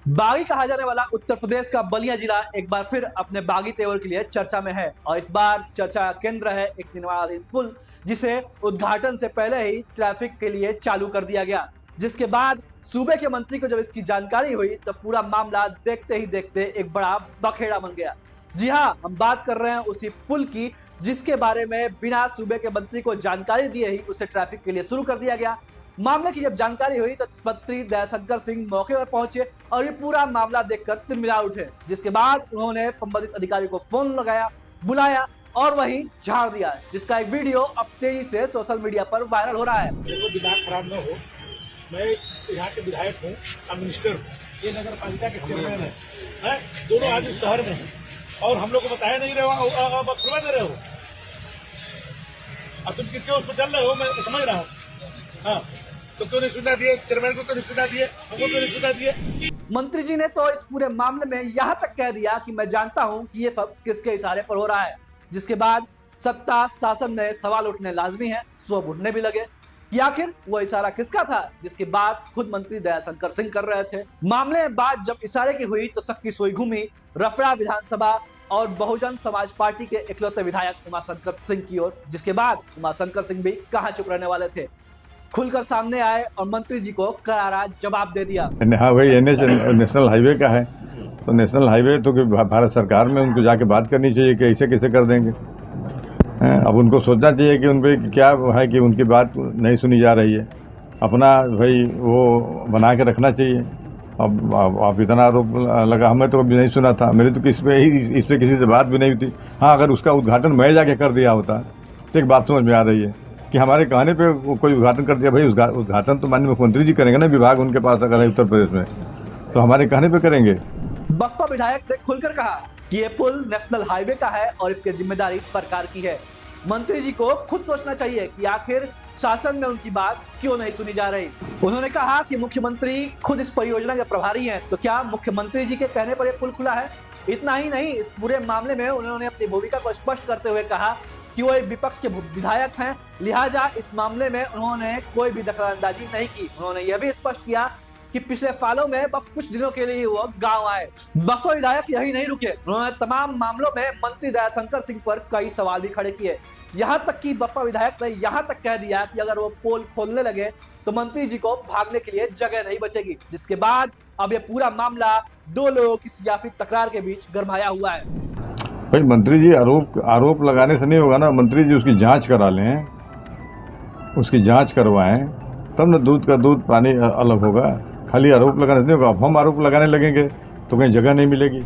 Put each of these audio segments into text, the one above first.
बागी कहा जाने वाला उत्तर प्रदेश का बलिया जिला एक बार फिर अपने बागी तेवर के लिए चर्चा में है और इस बार चर्चा का केंद्र है एक निर्माणाधीन पुल, जिसे उद्घाटन से पहले ही ट्रैफिक के लिए चालू कर दिया गया। जिसके बाद सूबे के मंत्री को जब इसकी जानकारी हुई तो पूरा मामला देखते ही देखते एक बड़ा बखेड़ा बन गया। जी हाँ, हम बात कर रहे हैं उसी पुल की जिसके बारे में बिना सूबे के मंत्री को जानकारी दिए ही उसे ट्रैफिक के लिए शुरू कर दिया गया। मामले की जब जानकारी हुई तो मंत्री दयाशंकर सिंह मौके पर पहुंचे और ये पूरा मामला देखकर तिलमिला उठे, जिसके बाद उन्होंने संबंधित अधिकारी को फोन लगाया, बुलाया और वहीं झाड़ दिया, जिसका एक वीडियो अब तेजी से सोशल मीडिया पर वायरल हो रहा है। देखो, दिमाग खराब न हो, मैं यहाँ के विधायक हूँ, मिनिस्टर हूँ, ये नगर पालिका के चेयरमैन है, दोनों आज इस शहर में हैं और हम लोग को बताया नहीं रहे हो, अब खुलवा दे रहे हो। अब तुम किसके उस पर चल रहे हो, मैं समझ रहा हूँ। हाँ, तो क्यों नहीं सुना दिए चेयरमैन को, क्यों नहीं सुना दिए हमको, क्यों नहीं सुना दिए। मंत्री जी ने तो इस पूरे मामले में यहाँ तक कह दिया कि मैं जानता हूँ कि ये सब किसके इशारे पर हो रहा है, जिसके बाद सत्ता शासन में सवाल उठने लाजमी है, स्व उठने भी लगे कि आखिर वो इशारा किसका था, जिसकी बात खुद मंत्री दयाशंकर सिंह कर रहे थे। मामले में बात जब इशारे की हुई तो सक्की सोई घूमी रफड़ा विधानसभा और बहुजन समाज पार्टी के इकलौते विधायक उमाशंकर सिंह की ओर, जिसके बाद उमाशंकर सिंह भी कहाँ चुप रहने वाले थे, खुलकर सामने आए और मंत्री जी को करारा जवाब दे दिया। हाँ भाई, नेशनल हाईवे का है तो नेशनल हाईवे तो भारत सरकार में उनको जाके बात करनी चाहिए कि ऐसे कैसे कर देंगे। अब उनको सोचना चाहिए कि उन पर क्या है कि उनकी बात नहीं सुनी जा रही है, अपना भाई वो बना के रखना चाहिए। अब इतना आरोप लगा, हमें तो कभी नहीं सुना था, मेरी तो इस पे किसी से बात भी नहीं थी। हाँ, अगर उसका उद्घाटन मैं जाके कर दिया होता तो एक बात समझ में आ रही है कि हमारे कहने पे कोई उद्घाटन कर दिया, भाई उद्घाटन तो माननीय मुख्यमंत्री जी करेंगे ना, विभाग उनके पास अगर है उत्तर प्रदेश में, तो हमारे कहने पे करेंगे। बसपा विधायक ने खुलकर कहा कि ये पुल नेशनल हाईवे का है और इसकी जिम्मेदारी सरकार की है। मंत्री जी को खुद सोचना चाहिए कि आखिर शासन में उनकी बात क्यों नहीं सुनी जा रही। उन्होंने कहा कि मुख्यमंत्री खुद इस परियोजना के प्रभारी हैं, तो क्या मुख्यमंत्री जी के कहने पर यह पुल खुला है? इतना ही नहीं, इस पूरे मामले में उन्होंने अपनी भूमिका को स्पष्ट करते हुए कहा कि वो एक विपक्ष के विधायक हैं, लिहाजा इस मामले में उन्होंने कोई भी दखलंदाजी नहीं की। उन्होंने यह भी स्पष्ट किया कि पिछले सालों में बस कुछ दिनों के लिए वो गांव आए। बसपा विधायक यही नहीं रुके, उन्होंने तमाम मामलों में मंत्री दयाशंकर सिंह पर कई सवाल भी खड़े किए। यहाँ तक कि बसपा विधायक ने यहाँ तक कह दिया कि अगर वो पोल खोलने लगे तो मंत्री जी को भागने के लिए जगह नहीं बचेगी, जिसके बाद अब ये पूरा मामला दो लोगों की सियासी तकरार के बीच गरमाया हुआ है। भाई मंत्री जी आरोप लगाने से नहीं होगा ना, मंत्री जी उसकी जांच करा लें, उसकी जांच करवाएं, तब ना दूध का दूध पानी अलग होगा। खाली आरोप लगाने से नहीं होगा। अब हम आरोप लगाने लगेंगे तो कहीं जगह नहीं मिलेगी।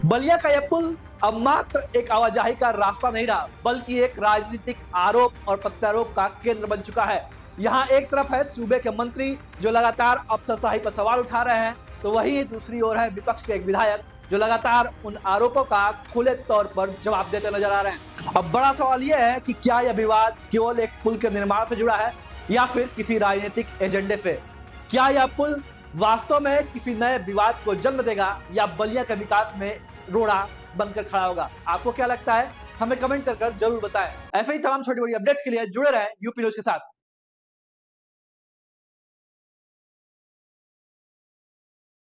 बलिया का यह पुल अब मात्र एक आवाजाही का रास्ता नहीं रहा, बल्कि एक राजनीतिक आरोप और प्रत्यारोप का केंद्र बन चुका है। यहाँ एक तरफ है सूबे के मंत्री जो लगातार अफसरशाही पर सवाल उठा रहे हैं, तो वहीं दूसरी ओर है विपक्ष के एक विधायक जो लगातार उन आरोपों का खुले तौर पर जवाब देते नजर आ रहे हैं। अब बड़ा सवाल यह है कि क्या यह विवाद केवल एक पुल के निर्माण से जुड़ा है या फिर किसी राजनीतिक एजेंडे से? क्या यह पुल वास्तव में किसी नए विवाद को जन्म देगा या बलिया के विकास में रोड़ा बनकर खड़ा होगा? आपको क्या लगता है? हमें कमेंट कर जरूर बताएं। ऐसे ही तमाम छोटी बड़ी अपडेट्स के लिए जुड़े रहें यूपी न्यूज के साथ।